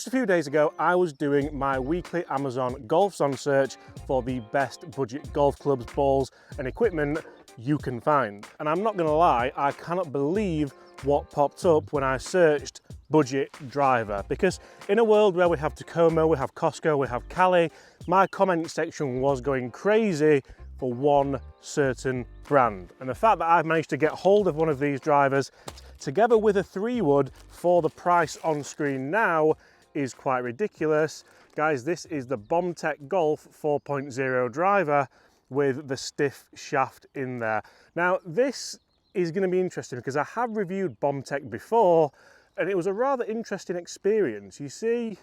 Just a few days ago, I was doing my weekly Amazon Golf Zone search for the best budget golf clubs, balls and equipment you can find. And I'm not gonna lie, I cannot believe what popped up when I searched budget driver, because in a world where we have Tacoma, we have Costco, we have Cali, my comment section was going crazy for one certain brand. And the fact that I've managed to get hold of one of these drivers together with a 3-wood for the price on screen now is quite ridiculous. Guys, this is the BombTech Golf 4.0 driver with the stiff shaft in there. Now, this is going to be interesting because I have reviewed BombTech before and it was a rather interesting experience. You see,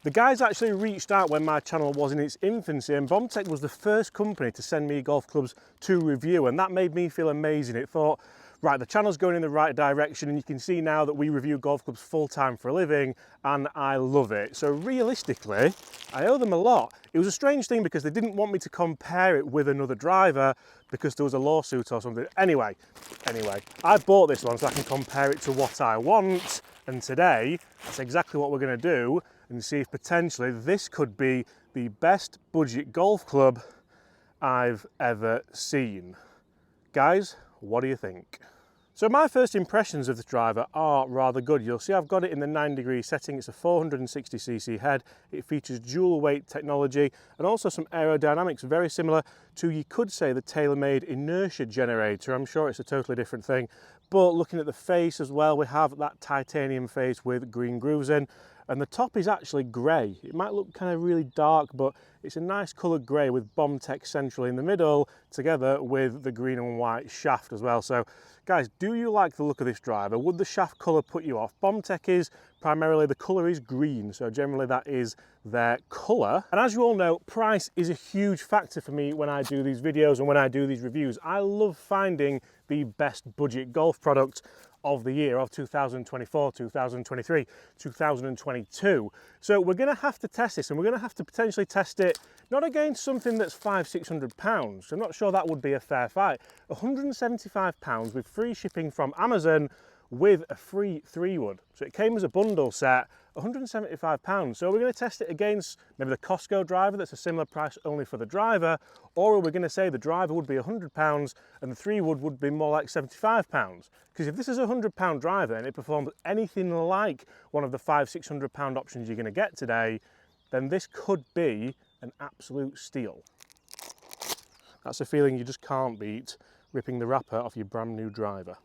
the guys actually reached out when my channel was in its infancy, and BombTech was the first company to send me golf clubs to review, and that made me feel amazing. It thought, right, the channel's going in the right direction, and you can see now that we review golf clubs full-time for a living, and I love it. So realistically, I owe them a lot. It was a strange thing because they didn't want me to compare it with another driver because there was a lawsuit or something. Anyway, I bought this one so I can compare it to what I want, and today, that's exactly what we're gonna do and see if potentially this could be the best budget golf club I've ever seen. Guys, what do you think? So my first impressions of the driver are rather good. You'll see I've got it in the 9-degree setting. It's a 460cc head. It features dual weight technology and also some aerodynamics very similar to, you could say, the TaylorMade inertia generator. I'm sure it's a totally different thing. But looking at the face as well, we have that titanium face with green grooves in. And the top is actually grey. It might look kind of really dark, but it's a nice coloured grey with BombTech Central in the middle, together with the green and white shaft as well. So guys, do you like the look of this driver? Would the shaft colour put you off? BombTech is primarily, the colour is green, so generally that is their colour. And as you all know, price is a huge factor for me when I do these videos and when I do these reviews. I love finding the best budget golf product of the year of 2024, 2023, 2022. So we're gonna have to test this, and we're gonna have to potentially test it not against something that's £500–600. I'm not sure that would be a fair fight. £175 with free shipping from Amazon with a free 3-wood. So it came as a bundle set, £175. So we're going to test it against maybe the Costco driver that's a similar price only for the driver, or we're going to say the driver would be £100 and the 3-wood would be more like £75. Because if this is a £100 driver and it performs anything like one of the £500–600 options you're going to get today, then this could be an absolute steal. That's a feeling you just can't beat, ripping the wrapper off your brand new driver.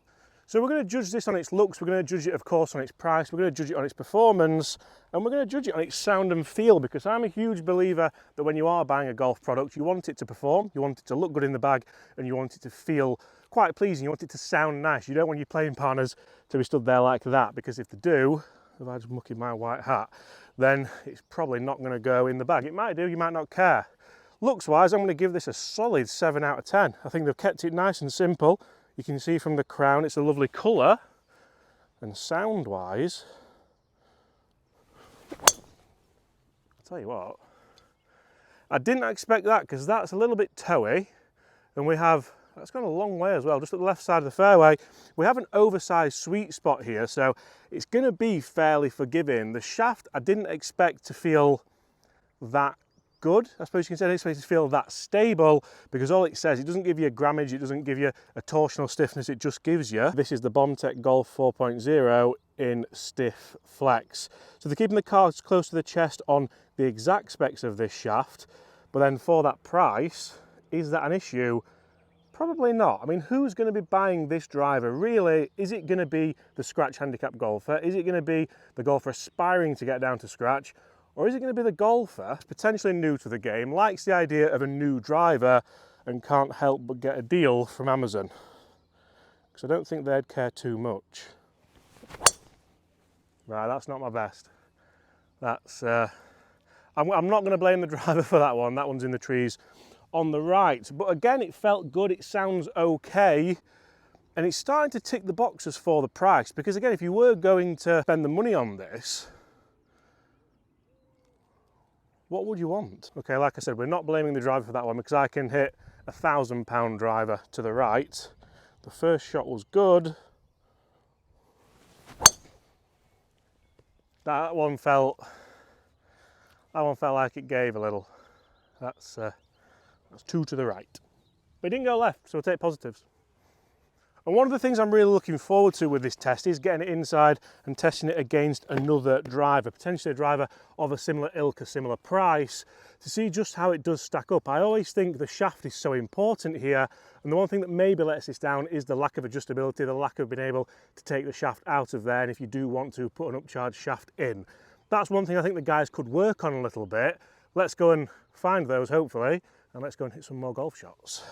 So we're going to judge this on its looks, we're going to judge it of course on its price, we're going to judge it on its performance, and we're going to judge it on its sound and feel, because I'm a huge believer that when you are buying a golf product, you want it to perform, you want it to look good in the bag, and you want it to feel quite pleasing, you want it to sound nice. You don't want your playing partners to be stood there like that, because if they do, if I just muck in my white hat, then it's probably not going to go in the bag. It might do, you might not care. Looks wise, I'm going to give this a solid 7 out of 10. I think they've kept it nice and simple. You can see from the crown it's a lovely colour, and sound wise, I'll tell you what, I didn't expect that, because that's a little bit toey, and we have, that's gone a long way as well, just at the left side of the fairway. We have an oversized sweet spot here, so it's going to be fairly forgiving. The shaft I didn't expect to feel that good. I suppose you can say this way, to feel that stable, because all it says, it doesn't give you a grammage, it doesn't give you a torsional stiffness, it just gives you, this is the BombTech Golf 4.0 in stiff flex. So they're keeping the cards close to the chest on the exact specs of this shaft, but then for that price, is that an issue? Probably not. I mean, who's going to be buying this driver? Really, is it going to be the scratch handicap golfer? Is it going to be the golfer aspiring to get down to scratch? Or is it going to be the golfer, potentially new to the game, likes the idea of a new driver and can't help but get a deal from Amazon? Because I don't think they'd care too much. Right, that's not my best. That's, I'm not going to blame the driver for that one. That one's in the trees on the right. But again, it felt good, it sounds okay. And it's starting to tick the boxes for the price. Because again, if you were going to spend the money on this, what would you want? Okay, like I said, we're not blaming the driver for that one, because I can hit a £1,000 driver to the right. The first shot was good. That one felt That one felt like it gave a little. That's 2 to the right. But it didn't go left, so we'll take positives. And one of the things I'm really looking forward to with this test is getting it inside and testing it against another driver, potentially a driver of a similar ilk, a similar price, to see just how it does stack up. I always think the shaft is so important here, and the one thing that maybe lets this down is the lack of adjustability, the lack of being able to take the shaft out of there, and if you do want to put an upcharged shaft in. That's one thing I think the guys could work on a little bit. Let's go and find those, hopefully, and let's go and hit some more golf shots.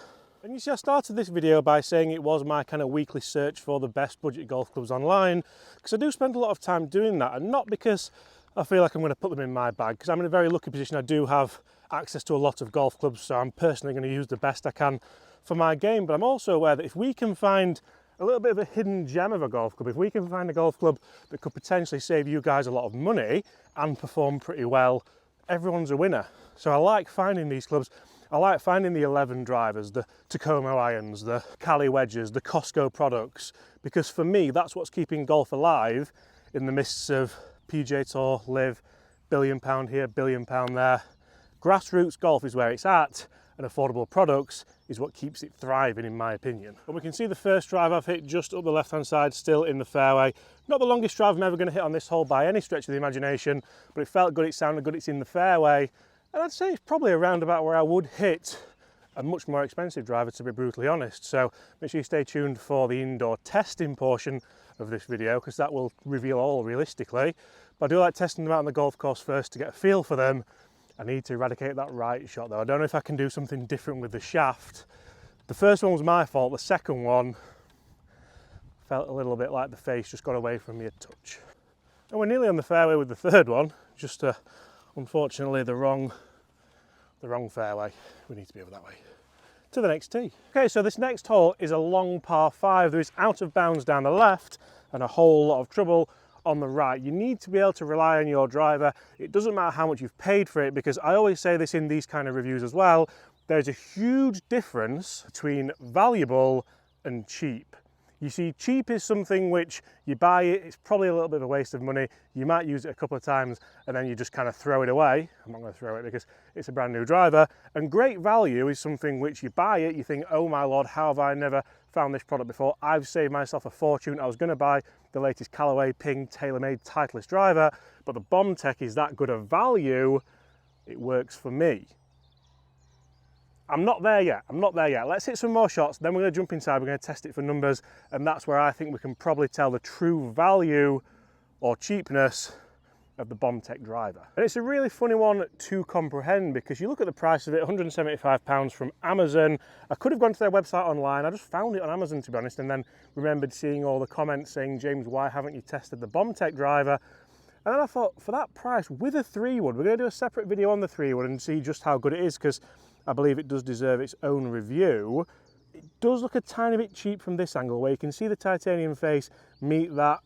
And you see, I started this video by saying it was my kind of weekly search for the best budget golf clubs online, because I do spend a lot of time doing that, and not because I feel like I'm going to put them in my bag, because I'm in a very lucky position. I do have access to a lot of golf clubs, so I'm personally going to use the best I can for my game. But I'm also aware that if we can find a little bit of a hidden gem of a golf club, if we can find a golf club that could potentially save you guys a lot of money and perform pretty well, everyone's a winner. So I like finding these clubs. I like finding the 11 drivers, the Tacoma irons, the Cali wedges, the Costco products, because for me, that's what's keeping golf alive in the midst of PGA Tour, LIV, £1 billion here, £1 billion there. Grassroots golf is where it's at, and affordable products is what keeps it thriving, in my opinion. And we can see the first drive I've hit just up the left-hand side, still in the fairway. Not the longest drive I'm ever going to hit on this hole by any stretch of the imagination, but it felt good, it sounded good, it's in the fairway. And I'd say it's probably around about where I would hit a much more expensive driver, to be brutally honest. So make sure you stay tuned for the indoor testing portion of this video, because that will reveal all realistically. But I do like testing them out on the golf course first to get a feel for them. I need to eradicate that right shot though. I don't know if I can do something different with the shaft. The first one was my fault, the second one felt a little bit like the face just got away from me a touch. And we're nearly on the fairway with the third one, just unfortunately the wrong fairway. We need to be over that way. To the next tee. Okay, so this next hole is a long par 5. There is out of bounds down the left and a whole lot of trouble on the right. You need to be able to rely on your driver. It doesn't matter how much you've paid for it, because I always say this in these kind of reviews as well, there's a huge difference between valuable and cheap. You see, cheap is something which you buy it, it's probably a little bit of a waste of money, you might use it a couple of times and then you just kind of throw it away. I'm not going to throw it because it's a brand new driver. And great value is something which you buy it, you think, oh my lord, how have I never found this product before? I've saved myself a fortune. I was going to buy the latest Callaway Ping TaylorMade Titleist driver, but the BombTech is that good of value, it works for me. I'm not there yet, Let's hit some more shots, then we're going to jump inside, we're going to test it for numbers, and that's where I think we can probably tell the true value or cheapness of the BombTech driver. And it's a really funny one to comprehend, because you look at the price of it, £175 from Amazon. I could have gone to their website online, I just found it on Amazon to be honest, and then remembered seeing all the comments saying, James, why haven't you tested the BombTech driver? And then I thought, for that price, with a 3-wood, we're going to do a separate video on the 3-wood and see just how good it is, because I believe it does deserve its own review. It does look a tiny bit cheap from this angle, where you can see the titanium face meet that,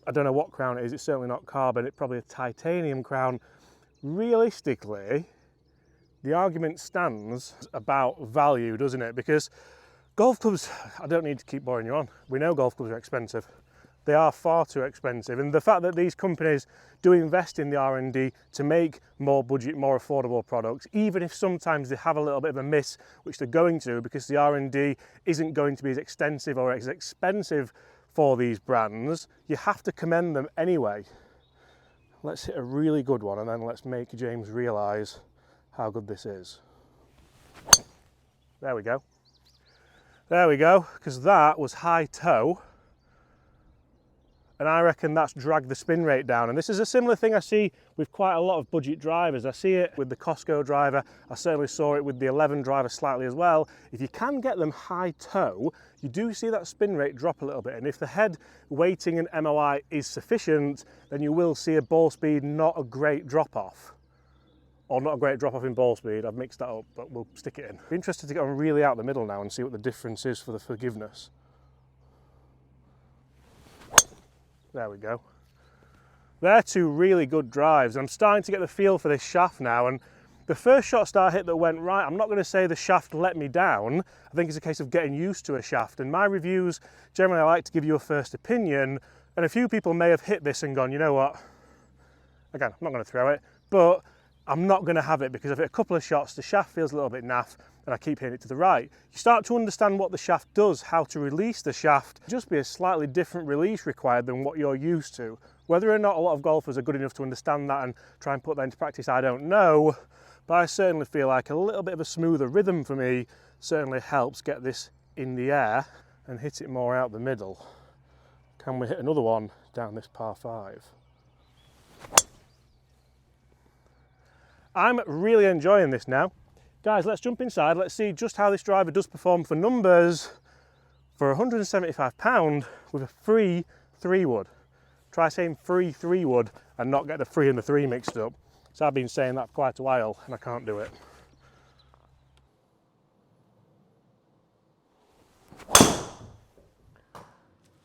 I don't know what crown it is, it's certainly not carbon, it's probably a titanium crown. Realistically, the argument stands about value, doesn't it? Because golf clubs, I don't need to keep boring you on, we know golf clubs are expensive. They are far too expensive, and the fact that these companies do invest in the R&D to make more budget, more affordable products, even if sometimes they have a little bit of a miss, which they're going to, because the R&D isn't going to be as extensive or as expensive for these brands, you have to commend them anyway. Let's hit a really good one, and then let's make James realise how good this is. There we go. There we go, because that was high toe. And I reckon that's dragged the spin rate down. And this is a similar thing I see with quite a lot of budget drivers. I see it with the Costco driver. I certainly saw it with the 11 driver slightly as well. If you can get them high toe, you do see that spin rate drop a little bit. And if the head weighting and MOI is sufficient, then you will see a ball speed not a great drop off. Or not a great drop off in ball speed. I've mixed that up, but we'll stick it in. Be interested to get on really out the middle now and see what the difference is for the forgiveness. There we go. They're two really good drives. I'm starting to get the feel for this shaft now, and the first shots that I hit that went right, I'm not going to say the shaft let me down. I think it's a case of getting used to a shaft, and my reviews, generally I like to give you a first opinion, and a few people may have hit this and gone, you know what, Again, I'm not going to throw it, but I'm not going to have it because I've hit a couple of shots, the shaft feels a little bit naff, and I keep hitting it to the right. You start to understand what the shaft does, how to release the shaft, just be a slightly different release required than what you're used to. Whether or not a lot of golfers are good enough to understand that and try and put that into practice, I don't know, but I certainly feel like a little bit of a smoother rhythm for me certainly helps get this in the air and hit it more out the middle. Can we hit another one down this par 5? I'm really enjoying this now. Guys, let's jump inside. Let's see just how this driver does perform for numbers for £175 with a free 3-wood. Try saying free 3-wood and not get the 3 and the 3 mixed up. So I've been saying that for quite a while and I can't do it.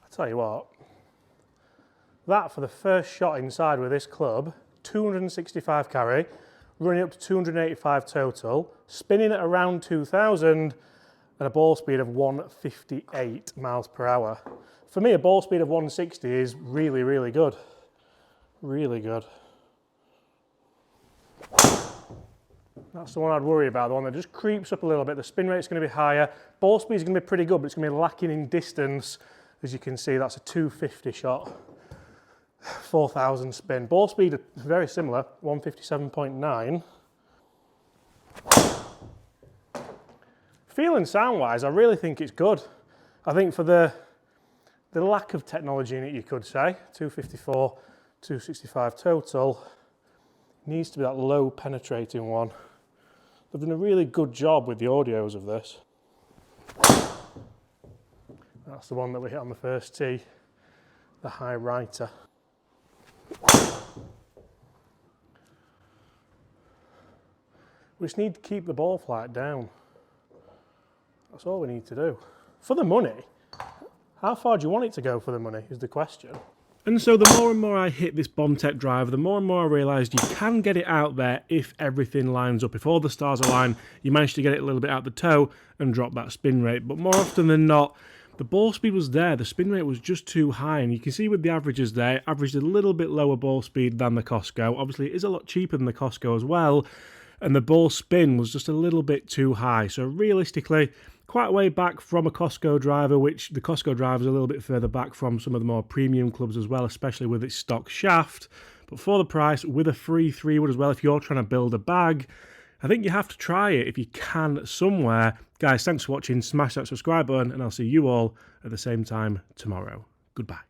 I tell you what, that for the first shot inside with this club, 265 carry, running up to 285 total, spinning at around 2000 and a ball speed of 158 miles per hour. For me, a ball speed of 160 is really, really good. Really good. That's the one I'd worry about, the one that just creeps up a little bit. The spin rate's going to be higher. Ball speed is going to be pretty good, but it's going to be lacking in distance. As you can see, that's a 250 shot. 4,000 spin. Ball speed very similar, 157.9. Feel and sound wise, I really think it's good. I think for the lack of technology in it, you could say, 254, 265 total, needs to be that low penetrating one. They've done a really good job with the audios of this. That's the one that we hit on the first tee, the high righter. We just need to keep the ball flight down. That's all we need to do. For the money, how far do you want it to go for the money is the question. And so the more and more I hit this BombTech driver, the more and more I realised you can get it out there if everything lines up. If all the stars align, you manage to get it a little bit out the toe and drop that spin rate. But more often than not, the ball speed was there, the spin rate was just too high, and you can see with the averages there, it averaged a little bit lower ball speed than the Costco. Obviously, it is a lot cheaper than the Costco as well, and the ball spin was just a little bit too high. So realistically, quite a way back from a Costco driver, which the Costco driver is a little bit further back from some of the more premium clubs as well, especially with its stock shaft. But for the price, with a free 3-wood as well, if you're trying to build a bag, I think you have to try it if you can somewhere. Guys, thanks for watching. Smash that subscribe button, and I'll see you all at the same time tomorrow. Goodbye.